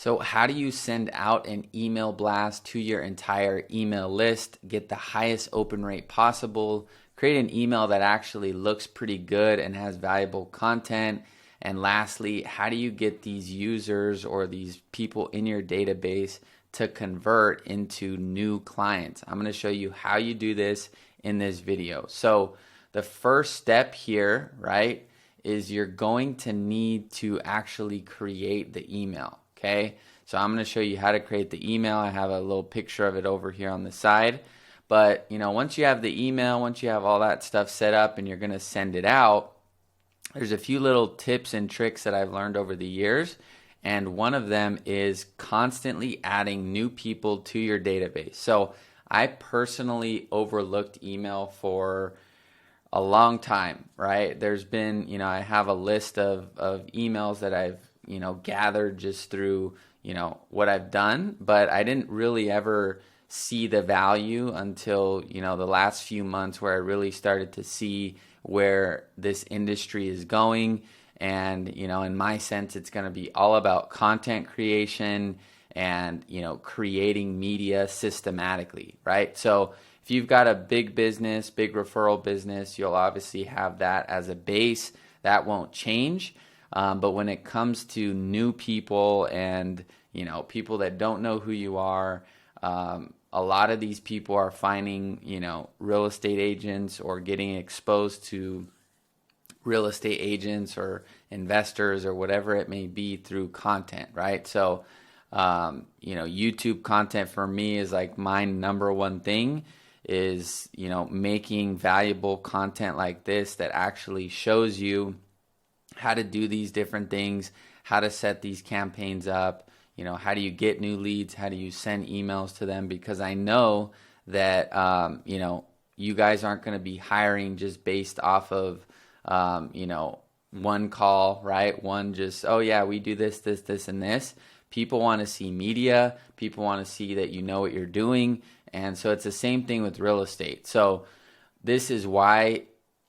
So how do you send out an email blast to your entire email list, get the highest open rate possible, create an email that actually looks pretty good and has valuable content? And lastly, how do you get these users or these people in your database to convert into new clients? I'm going to show you how you do this in this video. So the first step here, right, is you're going to need to actually create the email. Okay, so I'm going to show you how to create the email. I have a little picture of it over here on the side. But once you have the email, once you have all that stuff set up and you're going to send it out, there's a few little tips and tricks that I've learned over the years. And one of them is constantly adding new people to your database. So I personally overlooked email for a long time, right? There's been, I have a list of emails that I've gathered just through, what I've done, but I didn't really ever see the value until, the last few months where I really started to see where this industry is going. And, in my sense, it's going to be all about content creation and, creating media systematically, right? So if you've got a big business, big referral business, you'll obviously have that as a base. That won't change. But when it comes to new people and, people that don't know who you are, a lot of these people are finding, real estate agents or getting exposed to real estate agents or investors or whatever it may be through content, right? So, YouTube content for me is like my number one thing is, making valuable content like this that actually shows you how to do these different things, how to set these campaigns up, how do you get new leads, how do you send emails to them, because I know that, you guys aren't going to be hiring just based off of, one call, right? One just, oh yeah, we do this, this, this, and this. People want to see media. People want to see that you know what you're doing. And so it's the same thing with real estate. So this is why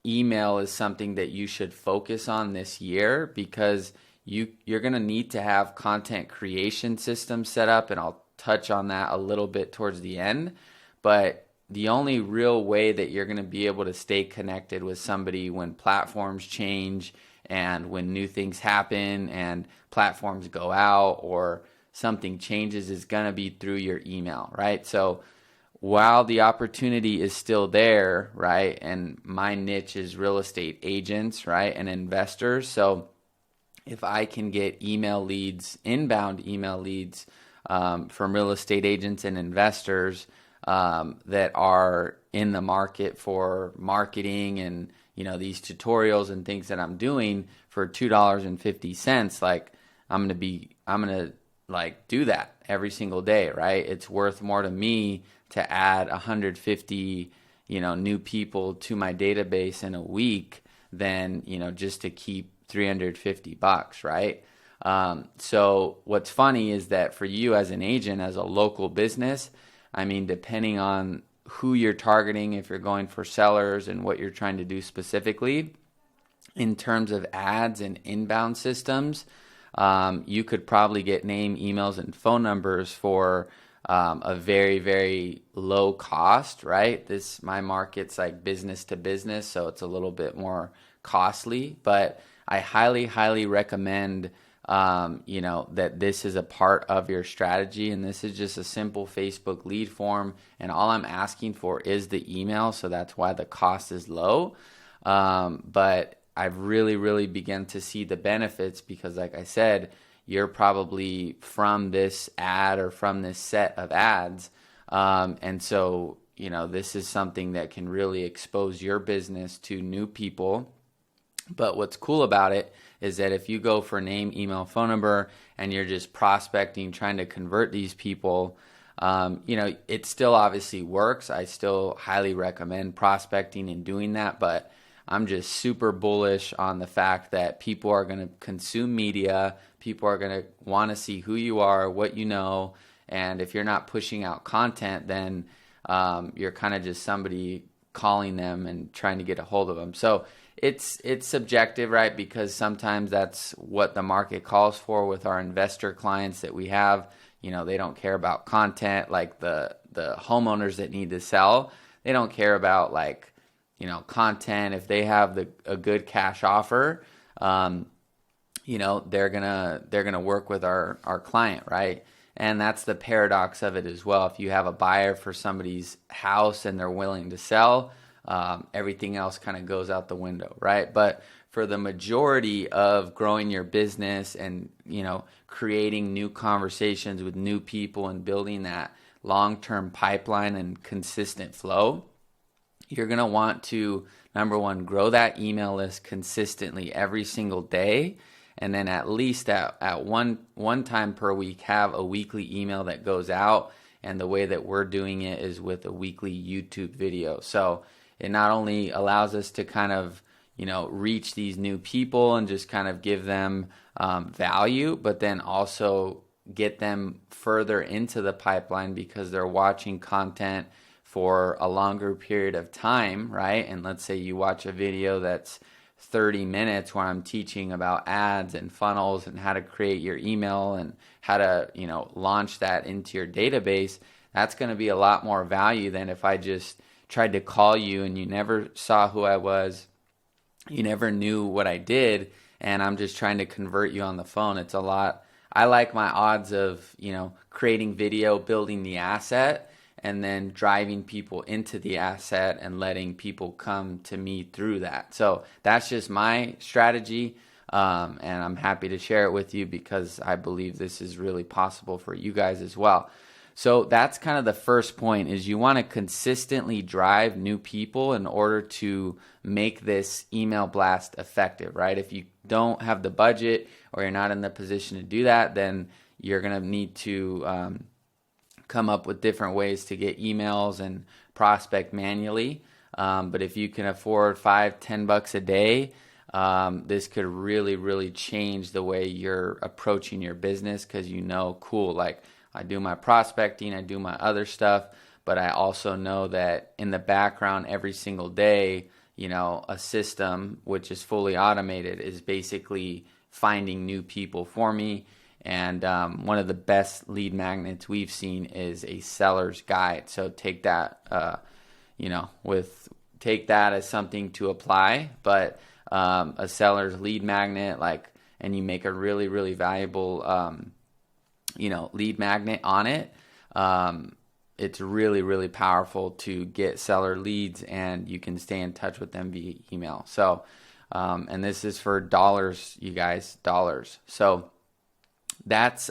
email is something that you should focus on this year, because you're going to need to have content creation systems set up, and I'll touch on that a little bit towards the end. But the only real way that you're going to be able to stay connected with somebody when platforms change and when new things happen and platforms go out or something changes is going to be through your email, right? So while the opportunity is still there, right, and my niche is real estate agents, right, and investors. So if I can get email leads, inbound email leads from real estate agents and investors that are in the market for marketing and, these tutorials and things that I'm doing for $2.50, like I'm going to like do that every single day, right? It's worth more to me to add 150, new people to my database in a week than, just to keep $350, right? So what's funny is that for you as an agent, as a local business, I mean, depending on who you're targeting, if you're going for sellers and what you're trying to do specifically, in terms of ads and inbound systems, you could probably get name, emails, and phone numbers for a very, very low cost, right? My market's like business to business, so it's a little bit more costly, but I highly, highly recommend, that this is a part of your strategy, and this is just a simple Facebook lead form, and all I'm asking for is the email, so that's why the cost is low. But I've really, really begun to see the benefits because, like I said, you're probably from this ad or from this set of ads, and so, this is something that can really expose your business to new people. But what's cool about it is that if you go for name, email, phone number, and you're just prospecting, trying to convert these people, it still obviously works. I still highly recommend prospecting and doing that, but I'm just super bullish on the fact that people are going to consume media. People are going to want to see who you are, what you know, and if you're not pushing out content, then you're kind of just somebody calling them and trying to get a hold of them. So It's subjective, right? Because sometimes that's what the market calls for with our investor clients that we have. They don't care about content like the homeowners that need to sell. They don't care about like, content. If they have a good cash offer, they're gonna work with our client, right? And that's the paradox of it as well. If you have a buyer for somebody's house and they're willing to sell, everything else kind of goes out the window, right? But for the majority of growing your business and, creating new conversations with new people and building that long-term pipeline and consistent flow, you're going to want to, number one, grow that email list consistently every single day. And then at least at one time per week, have a weekly email that goes out. And the way that we're doing it is with a weekly YouTube video. So it not only allows us to kind of, reach these new people and just kind of give them value, but then also get them further into the pipeline because they're watching content for a longer period of time, right? And let's say you watch a video that's 30 minutes where I'm teaching about ads and funnels and how to create your email and how to, launch that into your database. That's going to be a lot more value than if I just tried to call you and you never saw who I was, you never knew what I did, and I'm just trying to convert you on the phone. It's a lot. I like my odds of, creating video, building the asset, and then driving people into the asset and letting people come to me through that. So that's just my strategy, and I'm happy to share it with you because I believe this is really possible for you guys as well. So that's kind of the first point, is you want to consistently drive new people in order to make this email blast effective, right? If you don't have the budget or you're not in the position to do that, then you're going to need to come up with different ways to get emails and prospect manually. But if you can afford $5-10 a day, this could really, really change the way you're approaching your business because cool, like I do my prospecting, I do my other stuff, but I also know that in the background every single day, a system which is fully automated is basically finding new people for me. And one of the best lead magnets we've seen is a seller's guide. So take that, take that as something to apply. But a seller's lead magnet, and you make a really, really valuable, lead magnet on it. It's really, really powerful to get seller leads, and you can stay in touch with them via email. So, and this is for dollars, you guys, dollars. So that's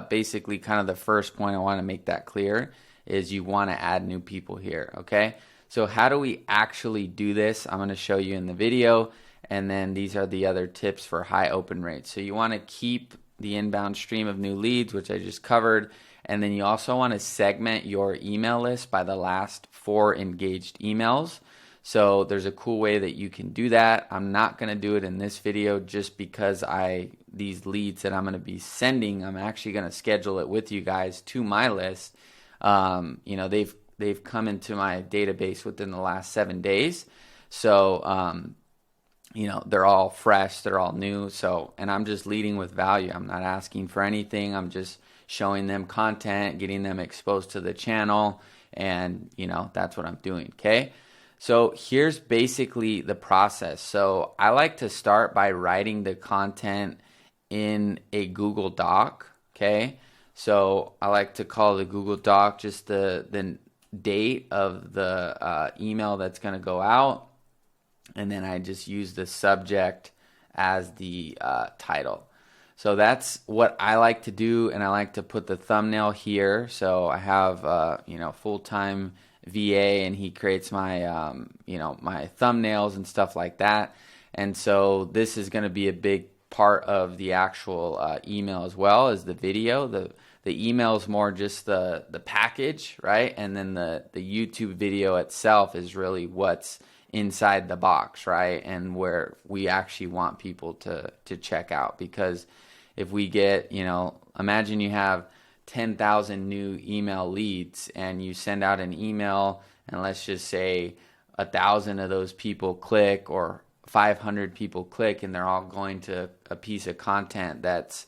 basically kind of the first point. I want to make that clear is you want to add new people here. Okay. So how do we actually do this? I'm going to show you in the video. And then these are the other tips for high open rates. So you want to keep the inbound stream of new leads, which I just covered. And then you also want to segment your email list by the last 4 engaged emails. So there's a cool way that you can do that. I'm not going to do it in this video just because these leads that I'm going to be sending, I'm actually going to schedule it with you guys to my list. They've come into my database within the last 7 days. So, they're all fresh, they're all new. So, and I'm just leading with value. I'm not asking for anything. I'm just showing them content, getting them exposed to the channel. And, that's what I'm doing. Okay. So here's basically the process. So I like to start by writing the content in a Google Doc. Okay. So I like to call the Google Doc just the date of the email that's going to go out. And then I just use the subject as the title. So that's what I like to do, and I like to put the thumbnail here. So I have full-time VA, and he creates my my thumbnails and stuff like that. And so this is going to be a big part of the actual email as well as the video. The email is more just the package, right? And then the YouTube video itself is really what's inside the box, right? And where we actually want people to check out. Because if we get, imagine you have 10,000 new email leads and you send out an email and let's just say 1,000 of those people click or 500 people click and they're all going to a piece of content that's,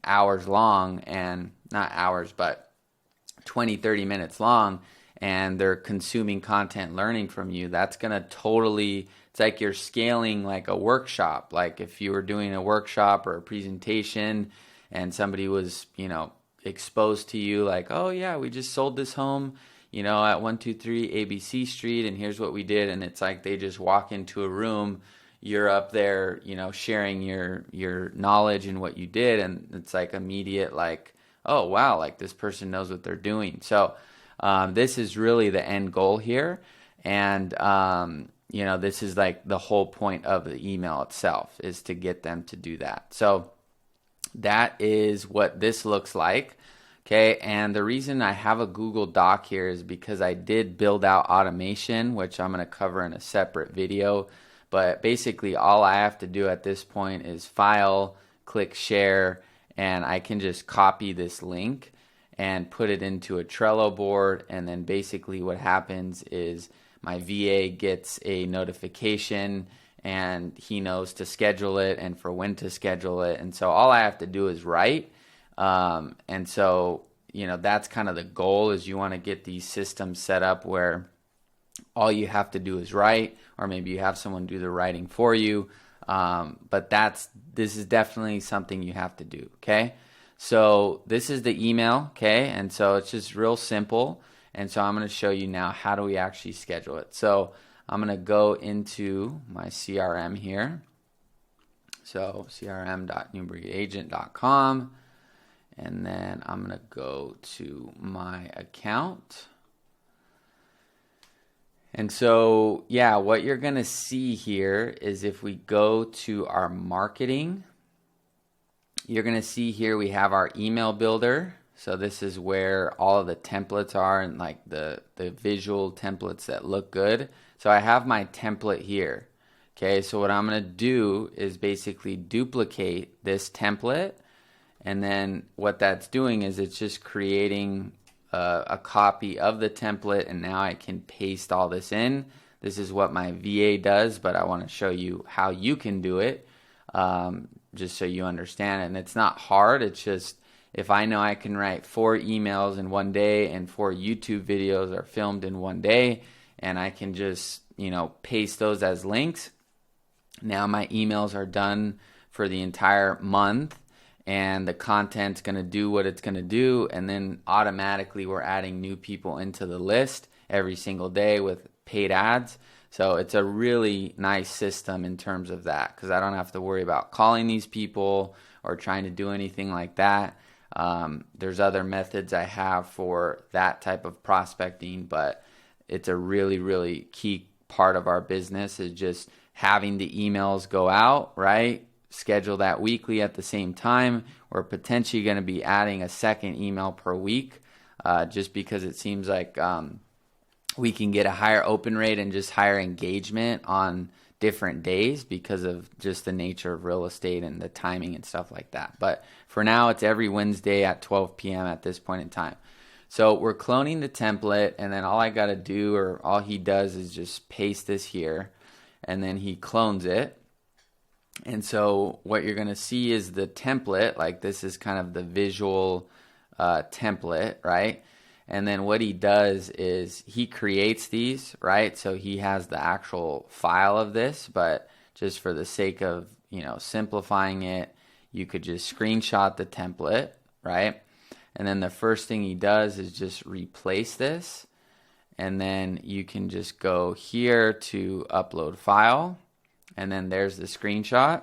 hours long, and not hours, but 20, 30 minutes long, and they're consuming content, learning from you, that's going to totally, it's like you're scaling like a workshop. Like if you were doing a workshop or a presentation and somebody was, exposed to you like, oh yeah, we just sold this home, at 123 ABC Street, and here's what we did. And it's like they just walk into a room, you're up there, sharing your knowledge and what you did, and it's like immediate like, oh wow, like this person knows what they're doing. So this is really the end goal here. And this is like the whole point of the email itself, is to get them to do that. So that is what this looks like. Okay, and the reason I have a Google Doc here is because I did build out automation, which I'm going to cover in a separate video. But basically all I have to do at this point is file, click share, and I can just copy this link and put it into a Trello board. And then basically what happens is my VA gets a notification and he knows to schedule it and for when to schedule it. And so all I have to do is write. And so, that's kind of the goal, is you want to get these systems set up where all you have to do is write, or maybe you have someone do the writing for you. But this is definitely something you have to do. Okay. So this is the email. Okay. And so it's just real simple. And so I'm going to show you now, how do we actually schedule it? So I'm going to go into my CRM here. So crm.newburyagent.com. And then I'm going to go to my account. And so, what you're going to see here is if we go to our marketing, you're going to see here we have our email builder. So this is where all of the templates are, and like the visual templates that look good. So I have my template here. Okay, so what I'm going to do is basically duplicate this template. And then what that's doing is it's just creating a copy of the template, and now I can paste all this in. This is what my VA does, but I want to show you how you can do it, just so you understand it. And it's not hard. It's just, if I know I can write 4 emails in one day and 4 YouTube videos are filmed in one day, and I can just, paste those as links. Now my emails are done for the entire month, and the content's going to do what it's going to do, and then automatically we're adding new people into the list every single day with paid ads. So it's a really nice system in terms of that, because I don't have to worry about calling these people or trying to do anything like that. There's other methods I have for that type of prospecting, but it's a really, really key part of our business, is just having the emails go out, right? Schedule that weekly at the same time. We're potentially going to be adding a second email per week, just because it seems like we can get a higher open rate and just higher engagement on different days because of just the nature of real estate and the timing and stuff like that. But for now, it's every Wednesday at 12 p.m. at this point in time. So we're cloning the template, and then all I got to do, or all he does, is just paste this here, and then he clones it. And so what you're going to see is the template, like this is kind of the visual template, right? And then what he does is he creates these, right? So he has the actual file of this, but just for the sake of, simplifying it, you could just screenshot the template, right? And then the first thing he does is just replace this. And then you can just go here to upload file. And then there's the screenshot.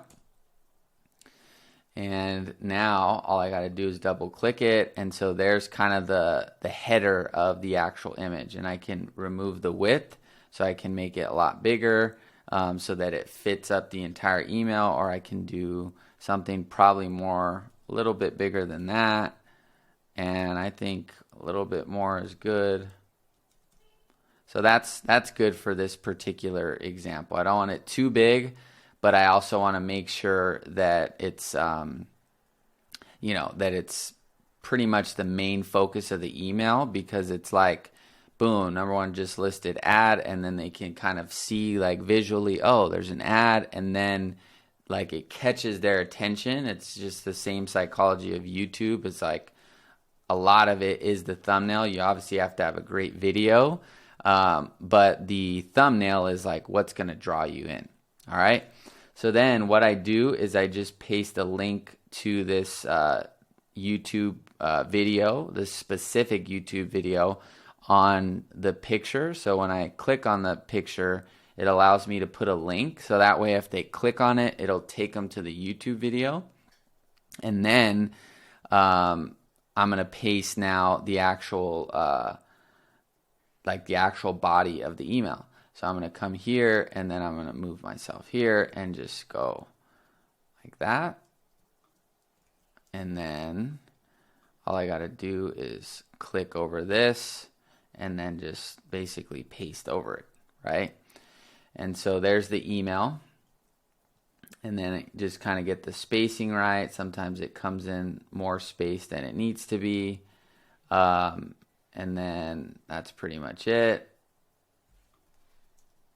And now all I got to do is double click it. And so there's kind of the header of the actual image. And I can remove the width, so I can make it a lot bigger, so that it fits up the entire email. Or I can do something probably a little bit bigger than that. And I think a little bit more is good. So that's good for this particular example. I don't want it too big, but I also want to make sure that it's, that it's pretty much the main focus of the email, because it's like boom, number one just listed ad, and then they can kind of see like visually, oh, there's an ad, and then like it catches their attention. It's just the same psychology of YouTube. It's like a lot of it is the thumbnail. You obviously have to have a great video, but the thumbnail is like what's going to draw you in. All right. So then what I do is I just paste a link to this YouTube video, this specific YouTube video on the picture. So when I click on the picture, it allows me to put a link. So that way, if they click on it, it'll take them to the YouTube video. And then I'm going to paste now the actual, like the actual body of the email. So I'm going to come here, and then I'm going to move myself here and just go like that. And then all I got to do is click over this and then just basically paste over it, right? And so there's the email. And then it just kind of get the spacing right. Sometimes it comes in more space than it needs to be. And then that's pretty much it.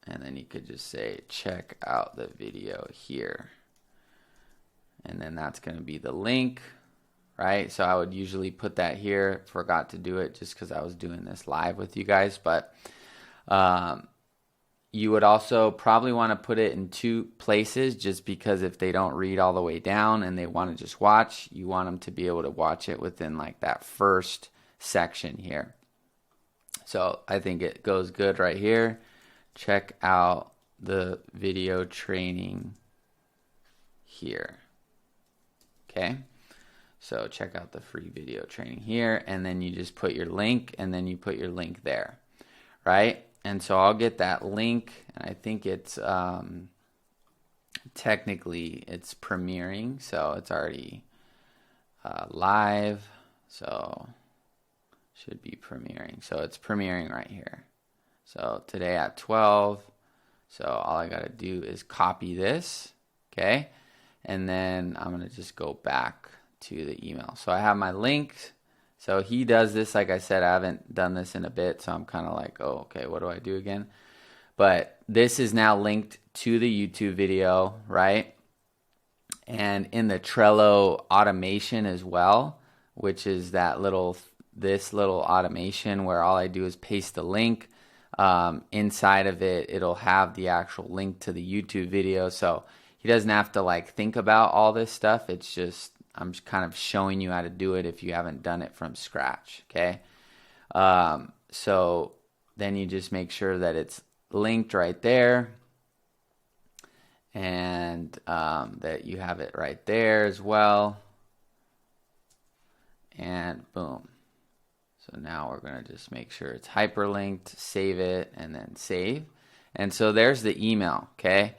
And then you could just say, check out the video here. And then that's going to be the link, right? So I would usually put that here. Forgot to do it just because I was doing this live with you guys. But you would also probably want to put it in 2 places, just because if they don't read all the way down and they want to just watch, you want them to be able to watch it within like that first section here. So I think it goes good right here. Check out the video training here. Okay. So check out the free video training here, and then you just put your link, and then you put your link there, right? And so I'll get that link, and I think it's technically it's premiering, so it's already live, so should be premiering. So it's premiering right here. So today at 12. So all I got to do is copy this, okay? And then I'm going to just go back to the email. So I have my link. So he does this, like I said, I haven't done this in a bit, so I'm kind of like, oh, okay, what do I do again? But this is now linked to the YouTube video, right? And in the Trello automation as well, which is that this little automation where all I do is paste the link. Inside of it, it'll have the actual link to the YouTube video. So he doesn't have to like think about all this stuff. It's just, I'm just kind of showing you how to do it if you haven't done it from scratch, okay? So then you just make sure that it's linked right there, and that you have it right there as well. And boom. So now we're going to just make sure it's hyperlinked, save it, and then save. And so there's the email, okay?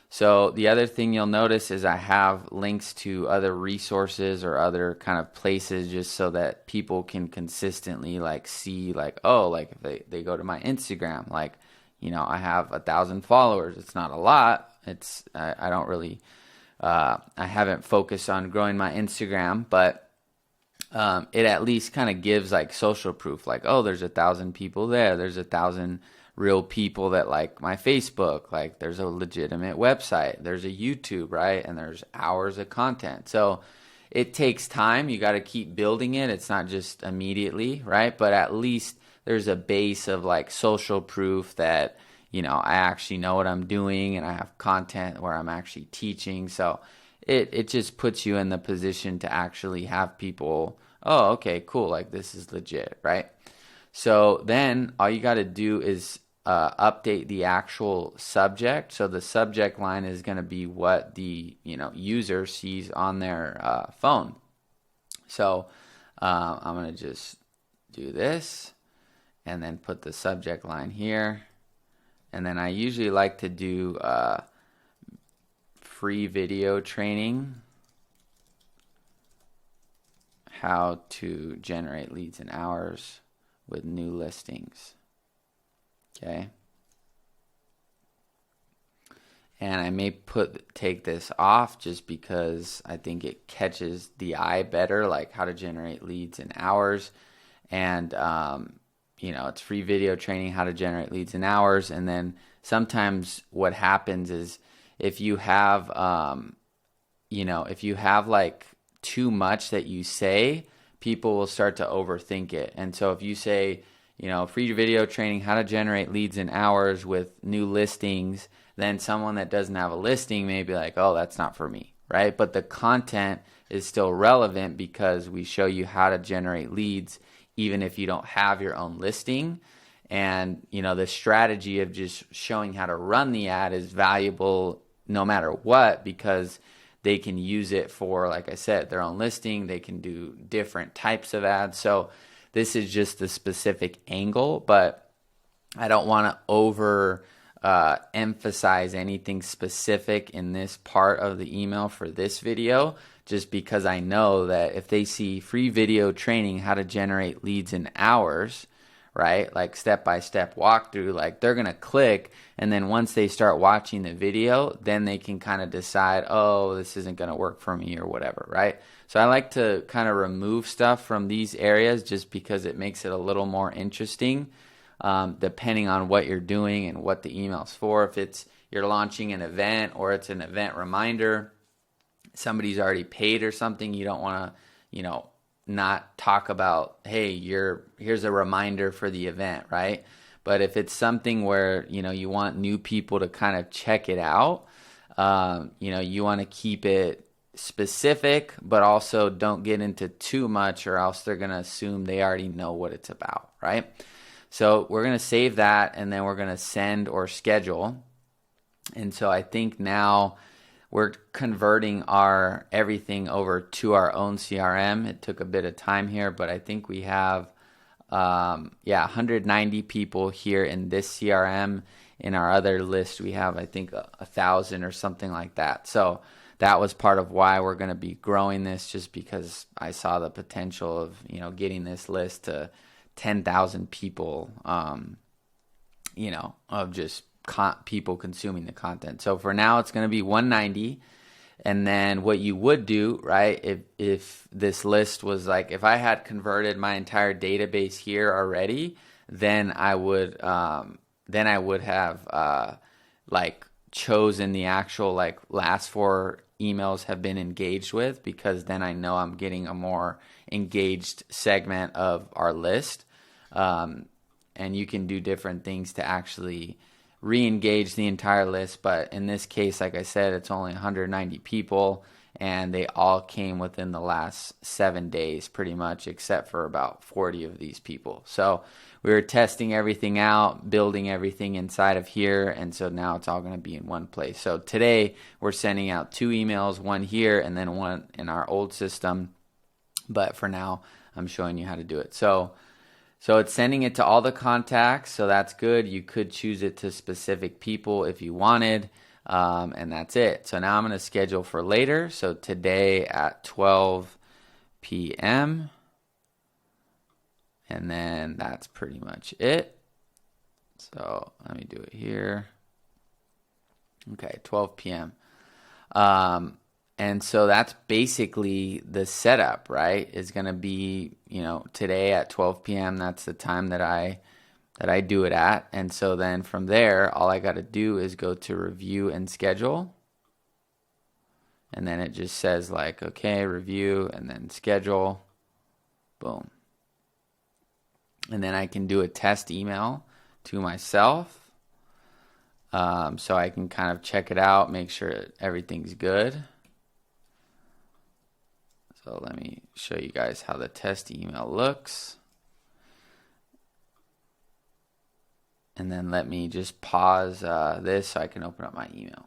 So the other thing you'll notice is I have links to other resources or other kind of places, just so that people can consistently like see like, oh, like if they go to my Instagram, like, you know, I have 1,000 followers. It's not a lot. It's, I don't really, I haven't focused on growing my Instagram, but it at least kind of gives like social proof, like, oh, there's 1,000 people there. There's 1,000 real people that like my Facebook, like there's a legitimate website, there's a YouTube, right? And there's hours of content. So it takes time. You got to keep building it. It's not just immediately, right? But at least there's a base of like social proof that, you know, I actually know what I'm doing, and I have content where I'm actually teaching. So it just puts you in the position to actually have people, oh, okay, cool, like this is legit, right? So then all you got to do is update the actual subject. So the subject line is going to be what the user sees on their phone. So I'm going to just do this and then put the subject line here. And then I usually like to do free video training, how to generate leads in hours with new listings. Okay. And I may take this off just because I think it catches the eye better, like how to generate leads in hours. And, it's free video training, how to generate leads in hours. And then sometimes what happens is if you have, if you have like too much that you say, people will start to overthink it. And so if you say, free video training, how to generate leads in hours with new listings, then someone that doesn't have a listing may be like, oh, that's not for me, right? But the content is still relevant because we show you how to generate leads even if you don't have your own listing. And, the strategy of just showing how to run the ad is valuable no matter what, because they can use it for, like I said, their own listing. They can do different types of ads. So this is just the specific angle, but I don't want to emphasize anything specific in this part of the email for this video, just because I know that if they see free video training, how to generate leads in hours, right? Like step-by-step walkthrough, like they're going to click. And then once they start watching the video, then they can kind of decide, oh, this isn't going to work for me or whatever, right? So I like to kind of remove stuff from these areas just because it makes it a little more interesting, depending on what you're doing and what the email's for. If it's you're launching an event or it's an event reminder, somebody's already paid or something, you don't want to, not talk about, hey, here's a reminder for the event, right? But if it's something where, you want new people to kind of check it out, you want to keep it specific, but also don't get into too much or else they're going to assume they already know what it's about, right? So we're going to save that and then we're going to send or schedule. And so I think now we're converting our everything over to our own CRM. It took a bit of time here, but I think we have 190 people here in this CRM. In our other list, we have, I think, 1,000 or something like that. So that was part of why we're going to be growing this, just because I saw the potential of, getting this list to 10,000 people, of just people consuming the content. So for now, it's going to be 190. And then what you would do, right, if this list was like, if I had converted my entire database here already, then I would have chosen the actual last 4 emails have been engaged with, because then I know I'm getting a more engaged segment of our list. And you can do different things to actually re-engage the entire list, but in this case, like I said, it's only 190 people, and they all came within the last 7 days pretty much, except for about 40 of these people. So we were testing everything out, building everything inside of here, and so now it's all going to be in one place. So today we're sending out 2 emails, one here and then one in our old system, but for now I'm showing you how to do it. So it's sending it to all the contacts, so that's good. You could choose it to specific people if you wanted, and that's it. So now I'm going to schedule for later. So today at 12 p.m., and then that's pretty much it. So let me do it here. Okay, 12 p.m. And so that's basically the setup, right? Is going to be, today at 12 p.m. That's the time that I do it at. And so then from there, all I got to do is go to review and schedule. And then it just says okay, review and then schedule. Boom. And then I can do a test email to myself. So I can kind of check it out, make sure everything's good. So let me show you guys how the test email looks. And then let me just pause this so I can open up my email.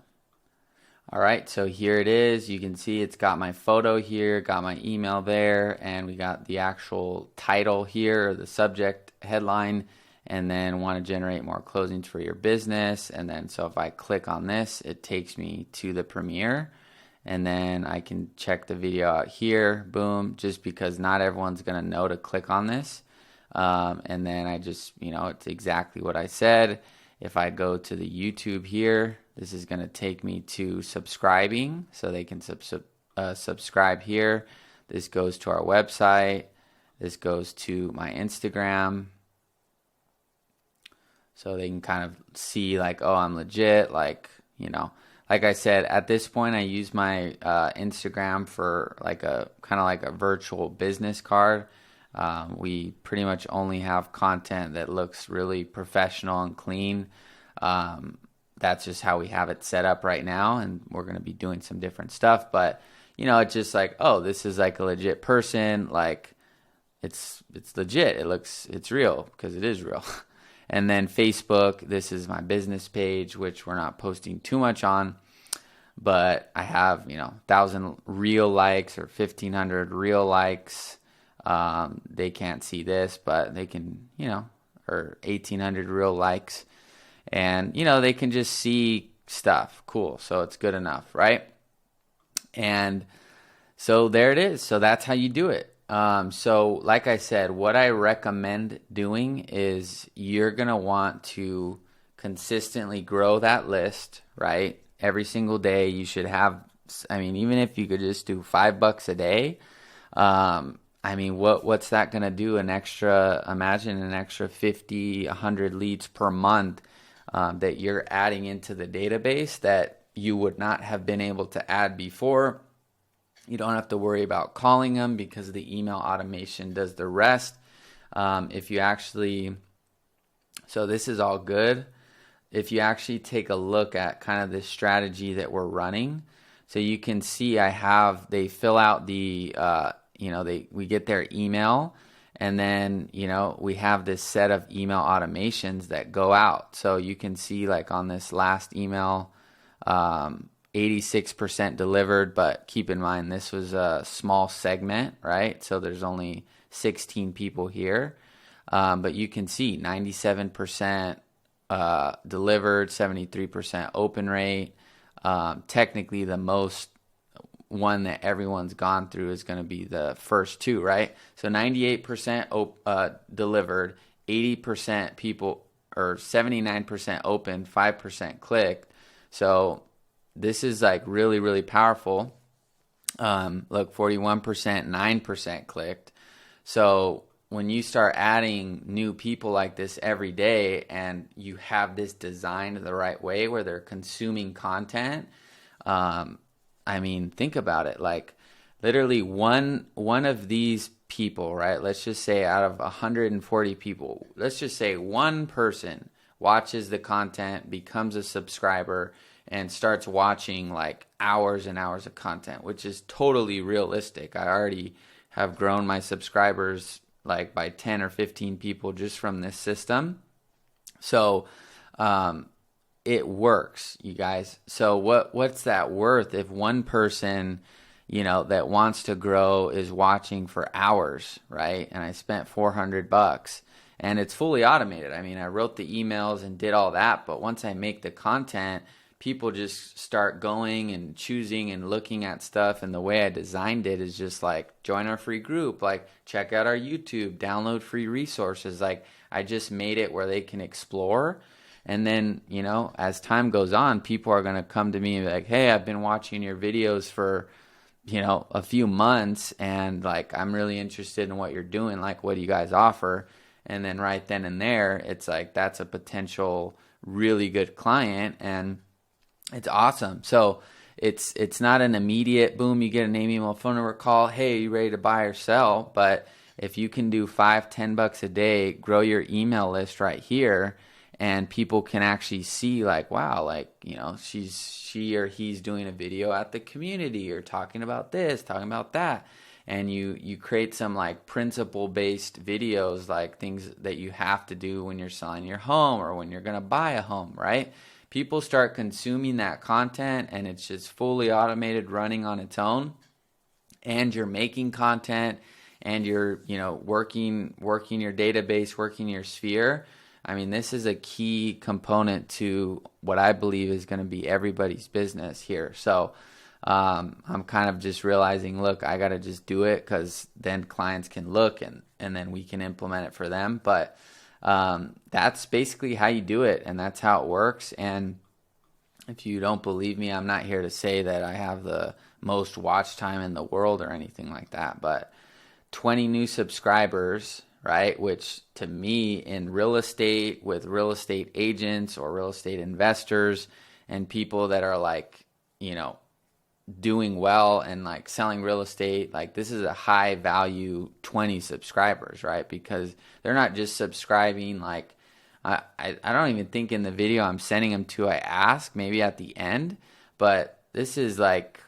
All right, so here it is. You can see it's got my photo here, got my email there, and we got the actual title here, the subject headline, and then want to generate more closings for your business. And then so if I click on this, it takes me to the Premiere. And then I can check the video out here, boom, just because not everyone's going to know to click on this. And then I just, it's exactly what I said. If I go to the YouTube here, this is going to take me to subscribing, so they can subscribe here. This goes to our website. This goes to my Instagram. so they can kind of see like, oh, I'm legit. Like, like I said, at this point, I use my Instagram for like a kind of like a virtual business card. We pretty much only have content that looks really professional and clean. That's just how we have it set up right now, and we're going to be doing some different stuff. But it's just like, oh, this is like a legit person. Like, it's legit. It's real because it is real. And then Facebook, this is my business page, which we're not posting too much on, but I have 1,000 real likes or 1,500 real likes. They can't see this, but they can, or 1,800 real likes, and they can just see stuff. Cool. So it's good enough, right? And so there it is. So that's how you do it. So like I said, what I recommend doing is you're going to want to consistently grow that list, right? Every single day you should have, even if you could just do $5 a day, what's that going to do? Imagine an extra 50, 100 leads per month, that you're adding into the database that you would not have been able to add before. You don't have to worry about calling them because the email automation does the rest. So this is all good. If you actually take a look at kind of this strategy that we're running, so you can see they fill out the, we get their email, and then, we have this set of email automations that go out. So you can see like on this last email, 86% delivered, but keep in mind this was a small segment, right? So there's only 16 people here, but you can see 97% delivered, 73% open rate. Technically, the most one that everyone's gone through is going to be the first two, right? So 98% delivered, 80% people, or 79% open, 5% clicked. So this is like really, really powerful. Look, 41%, 9% clicked. So when you start adding new people like this every day, and you have this designed the right way where they're consuming content, think about it. Like literally one of these people, right? Let's just say out of 140 people, let's just say one person watches the content, becomes a subscriber, and starts watching like hours and hours of content, which is totally realistic. I already have grown my subscribers like by 10 or 15 people just from this system. So it works, you guys. So what's that worth if one person, that wants to grow is watching for hours, right? And I spent $400 and it's fully automated. I wrote the emails and did all that, but once I make the content, people just start going and choosing and looking at stuff. And the way I designed it is just like, join our free group, like check out our YouTube, download free resources. Like I just made it where they can explore. And then, as time goes on, people are going to come to me and be like, hey, I've been watching your videos for, a few months, and like, I'm really interested in what you're doing. Like, what do you guys offer? And then right then and there, it's like, that's a potential really good client. And it's awesome. So it's not an immediate boom, you get a name, email, phone number, call, hey, you ready to buy or sell? But if you can do $5-10 a day, grow your email list right here, and people can actually see like, wow, like, she or he's doing a video at the community, or talking about this, talking about that. And you create some like principle based videos, like things that you have to do when you're selling your home or when you're going to buy a home, right? People start consuming that content, and it's just fully automated, running on its own. And you're making content, and you're, working your database, working your sphere. This is a key component to what I believe is going to be everybody's business here. So I'm kind of just realizing, look, I got to just do it, because then clients can look, and then we can implement it for them. But that's basically how you do it, and that's how it works. And if you don't believe me, I'm not here to say that I have the most watch time in the world or anything like that, but 20 new subscribers, right? Which to me, in real estate, with real estate agents or real estate investors and people that are like, you know, doing well and like selling real estate, like this is a high value 20 subscribers, right? Because they're not just subscribing. Like I don't even think in the video I'm sending them to, I ask maybe at the end, but this is like,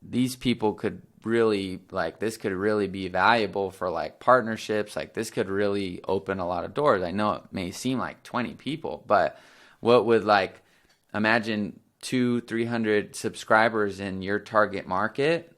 these people could really, like, this could really be valuable for like partnerships. Like this could really open a lot of doors. I know it may seem like 20 people, but what would, like, imagine 200-300 subscribers in your target market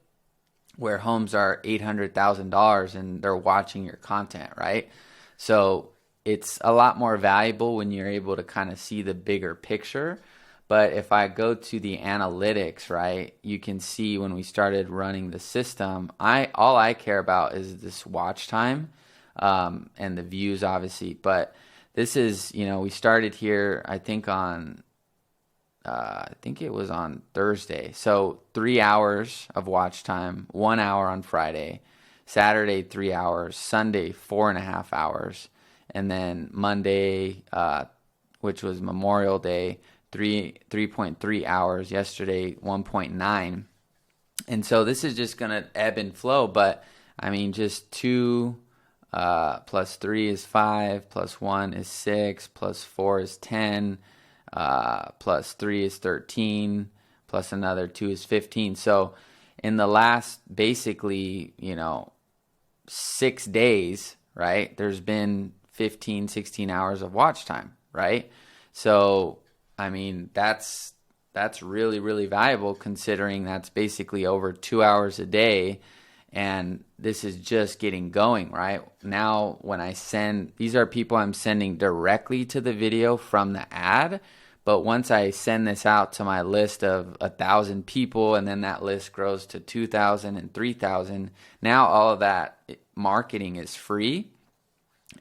where homes are $800,000 and they're watching your content, right? So it's a lot more valuable when you're able to kind of see the bigger picture. But if I go to the analytics, right, you can see when we started running the system, all I care about is this watch time, and the views, obviously. But this is, you know, we started here, I think it was on Thursday. So 3 hours of watch time, 1 hour on Friday, Saturday 3 hours, Sunday 4.5 hours, and then Monday, which was Memorial Day, 3.3 hours. Yesterday 1.9. And so this is just gonna ebb and flow. But I mean, just 2 plus 3 is 5, plus 1 is 6, plus 4 is 10. Plus 3 is 13, plus another 2 is 15. So in the last, basically, you know, 6 days, right, there's been 15, 16 hours of watch time, right? So, I mean, that's really, really valuable, considering that's basically over 2 hours a day. And this is just getting going, right? Now, when I send, these are people I'm sending directly to the video from the ad. But once I send this out to my list of 1,000 people, and then that list grows to 2,000 and 3,000, now all of that marketing is free.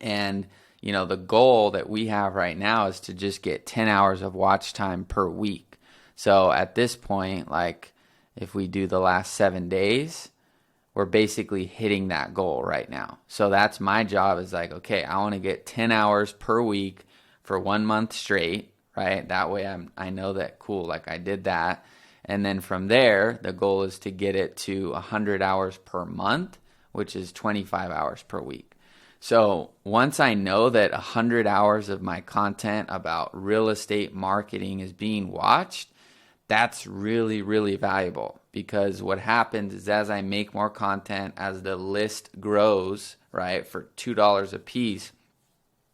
And, you know, the goal that we have right now is to just get 10 hours of watch time per week. So at this point, like, if we do the last 7 days, we're basically hitting that goal right now. So that's my job, is like, okay, I want to get 10 hours per week for 1 month straight, right? That way I know that, cool, like I did that. And then from there, the goal is to get it to 100 hours per month, which is 25 hours per week. So once I know that 100 hours of my content about real estate marketing is being watched, that's really, really valuable. Because what happens is, as I make more content, as the list grows, right, for $2 a piece,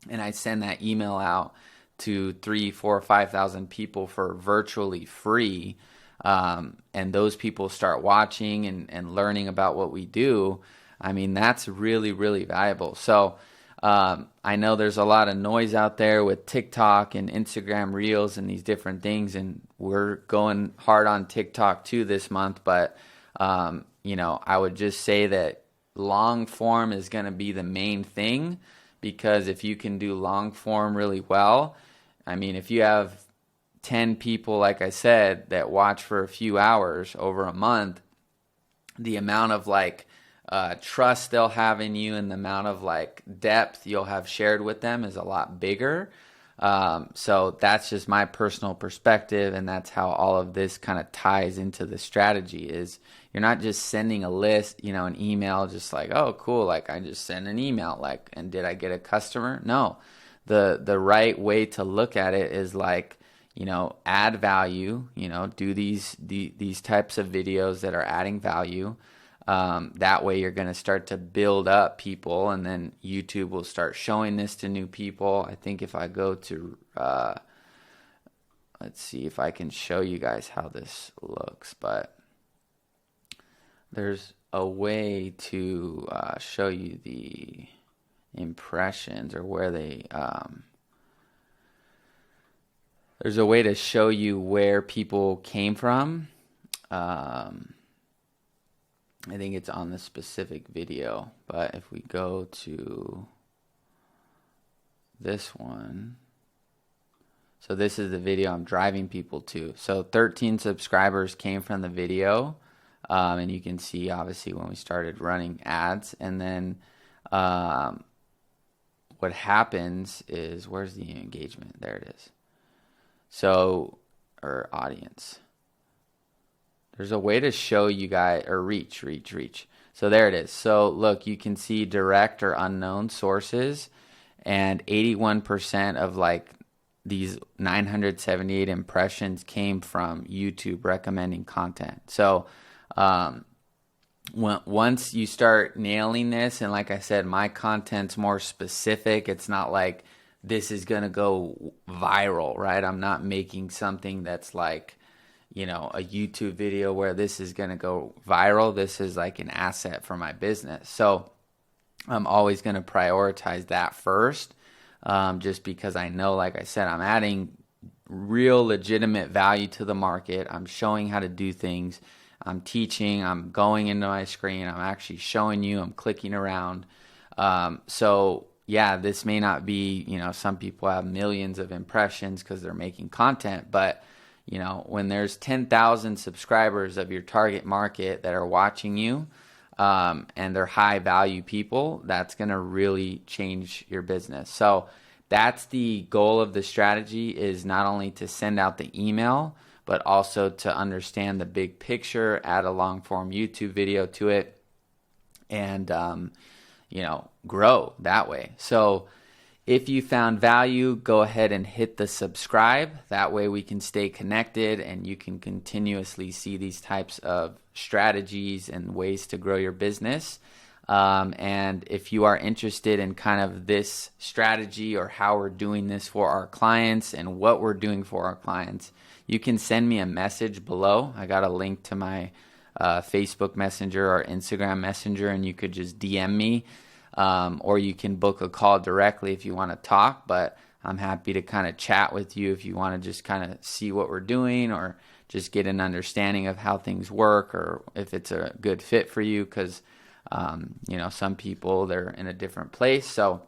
and I send that email out to 3, 4, 5,000 people for virtually free, and those people start watching and learning about what we do, I mean, that's really, really valuable. So I know there's a lot of noise out there with TikTok and Instagram Reels and these different things, and we're going hard on TikTok too this month. But, you know, I would just say that long form is going to be the main thing, because if you can do long form really well, I mean, if you have 10 people, like I said, that watch for a few hours over a month, the amount of like trust they'll have in you and the amount of like depth you'll have shared with them is a lot bigger. So that's just my personal perspective, and that's how all of this kind of ties into the strategy. Is you're not just sending a list, you know, an email, just like, oh, cool, like I just sent an email, like, and did I get a customer? No. The right way to look at it is like, you know, add value, you know, do these types of videos that are adding value. That way you're going to start to build up people, and then YouTube will start showing this to new people. I think if I go to, let's see if I can show you guys how this looks, but there's a way to show you the impressions, or where they, there's a way to show you where people came from. I think it's on the specific video, but if we go to this one, so this is the video I'm driving people to. So 13 subscribers came from the video, and you can see obviously when we started running ads, and then what happens is, where's the engagement? There it is. So, or audience. There's a way to show you guys, or reach. So there it is. So look, you can see direct or unknown sources, and 81% of like these 978 impressions came from YouTube recommending content. So once you start nailing this, and like I said, my content's more specific. It's not like this is going to go viral, right? I'm not making something that's like, you know, a YouTube video where this is going to go viral. This is like an asset for my business. So I'm always going to prioritize that first, just because I know, like I said, I'm adding real legitimate value to the market. I'm showing how to do things. I'm teaching. I'm going into my screen. I'm actually showing you. I'm clicking around. So yeah, this may not be, you know, some people have millions of impressions because they're making content, but you know, when there's 10,000 subscribers of your target market that are watching you, and they're high value people, that's going to really change your business. So that's the goal of the strategy, is not only to send out the email, but also to understand the big picture, add a long form YouTube video to it, and, you know, grow that way. So if you found value, go ahead and hit the subscribe. That way we can stay connected and you can continuously see these types of strategies and ways to grow your business. And if you are interested in kind of this strategy or how we're doing this for our clients and what we're doing for our clients, you can send me a message below. I got a link to my Facebook Messenger or Instagram Messenger, and you could just DM me. Or you can book a call directly if you want to talk, but I'm happy to kind of chat with you if you want to just kind of see what we're doing or just get an understanding of how things work, or if it's a good fit for you, because, you know, some people, they're in a different place. So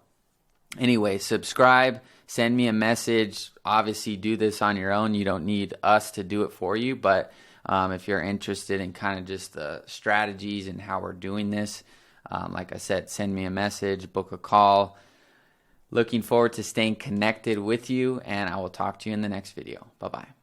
anyway, subscribe, send me a message. Obviously do this on your own. You don't need us to do it for you, but if you're interested in kind of just the strategies and how we're doing this, like I said, send me a message, book a call. Looking forward to staying connected with you, and I will talk to you in the next video. Bye-bye.